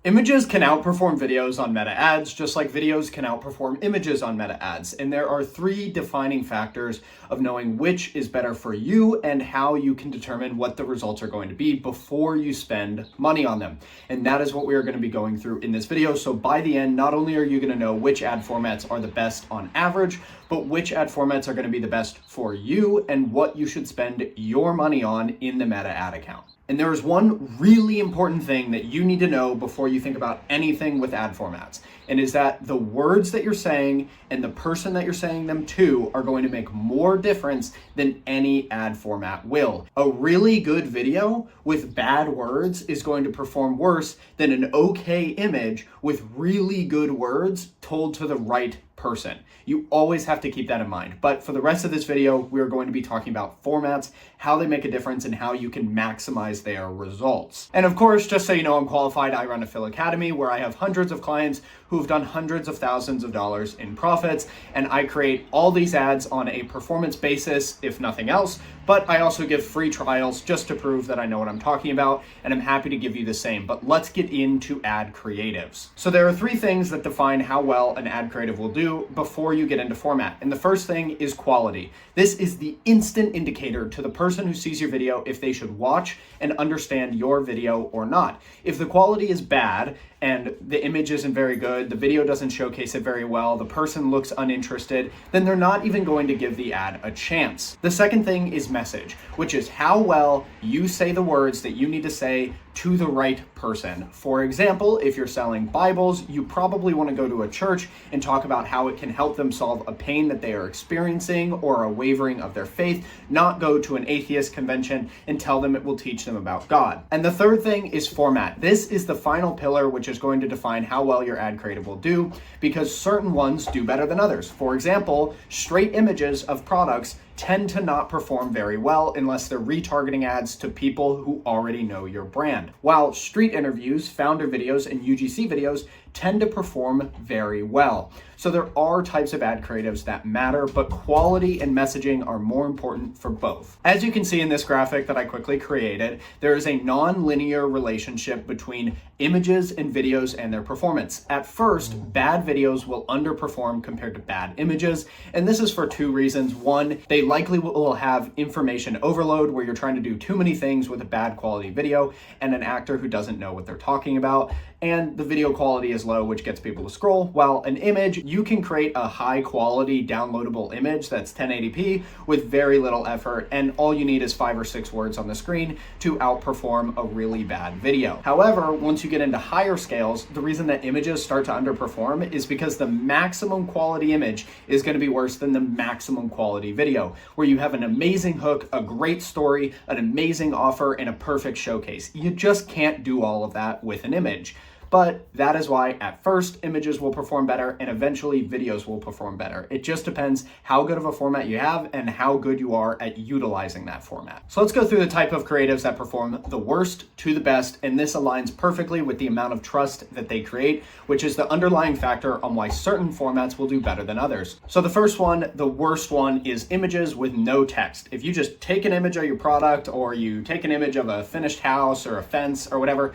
Images can outperform videos on meta ads, just like videos can outperform images on meta ads. And there are three defining factors of knowing which is better for you and how you can determine what the results are going to be before you spend money on them. And that is what we are going to be going through in this video. So by the end, not only are you going to know which ad formats are the best on average, but which ad formats are going to be the best for you and what you should spend your money on in the meta ad account. And there is one really important thing that you need to know before you think about anything with ad formats, and is that the words that you're saying and the person that you're saying them to are going to make more difference than any ad format will. A really good video with bad words is going to perform worse than an okay image with really good words told to the right person. You always have to keep that in mind. But for the rest of this video, we're going to be talking about formats, how they make a difference, and how you can maximize their results. And of course, just so you know, I'm qualified. I run a Phil Academy where I have hundreds of clients who've done hundreds of thousands of dollars in profits. And I create all these ads on a performance basis, if nothing else. But I also give free trials just to prove that I know what I'm talking about. And I'm happy to give you the same. But let's get into ad creatives. So there are three things that define how well an ad creative will do before you get into format. And the first thing is quality. This is the instant indicator to the person who sees your video if they should watch and understand your video or not. If the quality is bad and the image isn't very good, the video doesn't showcase it very well, the person looks uninterested, then they're not even going to give the ad a chance. The second thing is message, which is how well you say the words that you need to say to the right person. For example, if you're selling Bibles, you probably want to go to a church and talk about how it can help them solve a pain that they are experiencing or a wavering of their faith, not go to an atheist convention and tell them it will teach them about God. And the third thing is format. This is the final pillar, which is going to define how well your ad creative will do, because certain ones do better than others. For example, straight images of products tend to not perform very well unless they're retargeting ads to people who already know your brand. While street interviews, founder videos, and UGC videos tend to perform very well. So there are types of ad creatives that matter, but quality and messaging are more important for both. As you can see in this graphic that I quickly created, there is a non-linear relationship between images and videos and their performance. At first, bad videos will underperform compared to bad images, and this is for two reasons. One, they likely will have information overload where you're trying to do too many things with a bad quality video and an actor who doesn't know what they're talking about, and the video quality is low, which gets people to scroll. While an image, you can create a high quality downloadable image that's 1080p with very little effort, and all you need is 5 or 6 words on the screen to outperform a really bad video. However, once you get into higher scales, the reason that images start to underperform is because the maximum quality image is going to be worse than the maximum quality video, where you have an amazing hook, a great story, an amazing offer, and a perfect showcase. You just can't do all of that with an image. But that is why at first images will perform better and eventually videos will perform better. It just depends how good of a format you have and how good you are at utilizing that format. So let's go through the type of creatives that perform the worst to the best, and this aligns perfectly with the amount of trust that they create, which is the underlying factor on why certain formats will do better than others. So the first one, the worst one, is images with no text. If you just take an image of your product or you take an image of a finished house or a fence or whatever,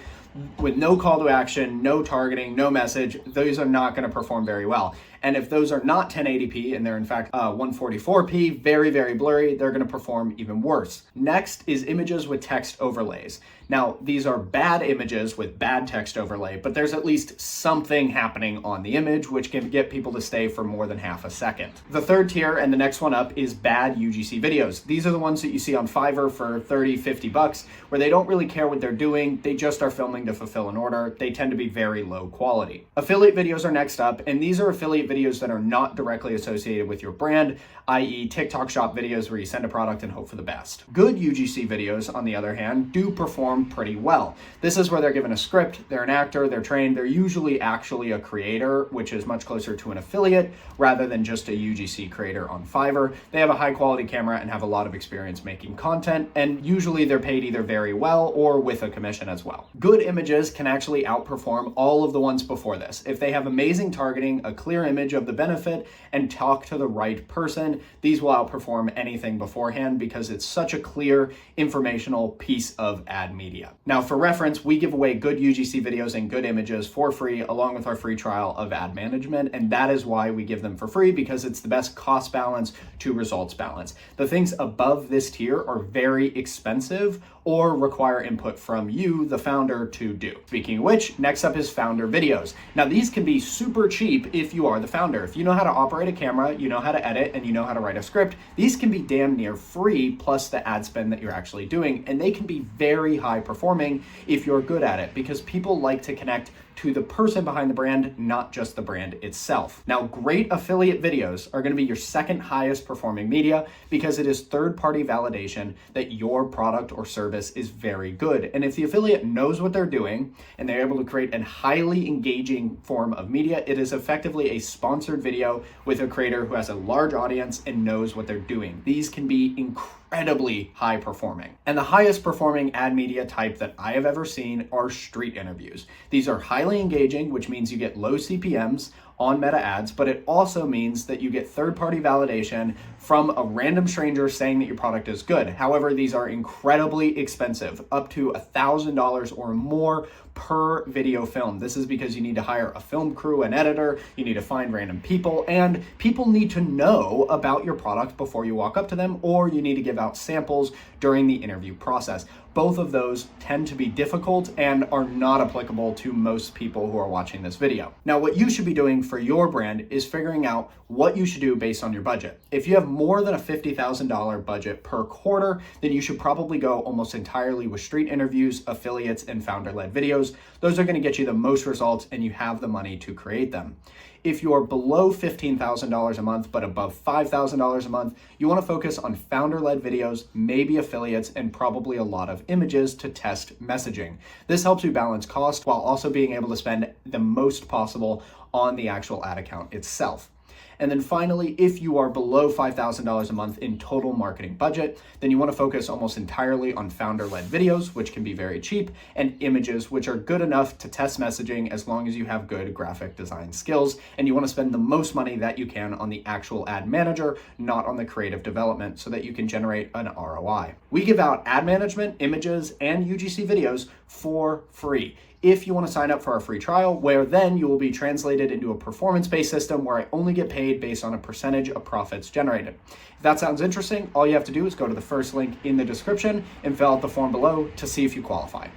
with no call to action, no targeting, no message, those are not going to perform very well. And if those are not 1080p and they're in fact 144p, very, very blurry, they're going to perform even worse. Next is images with text overlays. Now, these are bad images with bad text overlay, but there's at least something happening on the image, which can get people to stay for more than half a second. The third tier and the next one up is bad UGC videos. These are the ones that you see on Fiverr for 30, 50 bucks, where they don't really care what they're doing. They just are filming to fulfill an order. They tend to be very low quality. Affiliate videos are next up, and these are affiliate videos that are not directly associated with your brand, i.e. TikTok shop videos where you send a product and hope for the best. Good UGC videos, on the other hand, do perform pretty well. This is where they're given a script, they're an actor, they're trained, they're usually actually a creator, which is much closer to an affiliate rather than just a UGC creator on Fiverr. They have a high quality camera and have a lot of experience making content, and usually they're paid either very well or with a commission as well. Good images can actually outperform all of the ones before this. If they have amazing targeting, a clear image, image of the benefit and talk to the right person, these will outperform anything beforehand because it's such a clear informational piece of ad media. Now, for reference, we give away good UGC videos and good images for free along with our free trial of ad management, and that is why we give them for free, because it's the best cost balance to results balance. The things above this tier are very expensive or require input from you, the founder, to do. Speaking of which, next up is founder videos. Now, these can be super cheap if you are the founder. If you know how to operate a camera, you know how to edit, and you know how to write a script, these can be damn near free plus the ad spend that you're actually doing, and they can be very high performing if you're good at it, because people like to connect to the person behind the brand, not just the brand itself. Now, great affiliate videos are going to be your second highest performing media because it is third-party validation that your product or service is very good. And if the affiliate knows what they're doing and they're able to create a highly engaging form of media, it is effectively a sponsored video with a creator who has a large audience and knows what they're doing. These can be incredibly high performing. And the highest performing ad media type that I have ever seen are street interviews. These are highly engaging, which means you get low CPMs on Meta ads, but it also means that you get third-party validation from a random stranger saying that your product is good. However, these are incredibly expensive, up to $1,000 or more per video film. This is because you need to hire a film crew, an editor, you need to find random people, and people need to know about your product before you walk up to them, or you need to give out samples during the interview process. Both of those tend to be difficult and are not applicable to most people who are watching this video. Now, what you should be doing for your brand is figuring out what you should do based on your budget. If you have more than a $50,000 budget per quarter, then you should probably go almost entirely with street interviews, affiliates, and founder-led videos. Those are going to get you the most results, and you have the money to create them. If you're below $15,000 a month, but above $5,000 a month, you want to focus on founder-led videos, maybe affiliates, and probably a lot of images to test messaging. This helps you balance cost while also being able to spend the most possible on the actual ad account itself. And then finally, if you are below $5,000 a month in total marketing budget, then you want to focus almost entirely on founder-led videos, which can be very cheap, and images, which are good enough to test messaging as long as you have good graphic design skills. And you want to spend the most money that you can on the actual ad manager, not on the creative development, so that you can generate an ROI. We give out ad management, images, and UGC videos for free if you want to sign up for our free trial, where then you will be translated into a performance-based system where I only get paid based on a percentage of profits generated. If that sounds interesting, all you have to do is go to the first link in the description and fill out the form below to see if you qualify.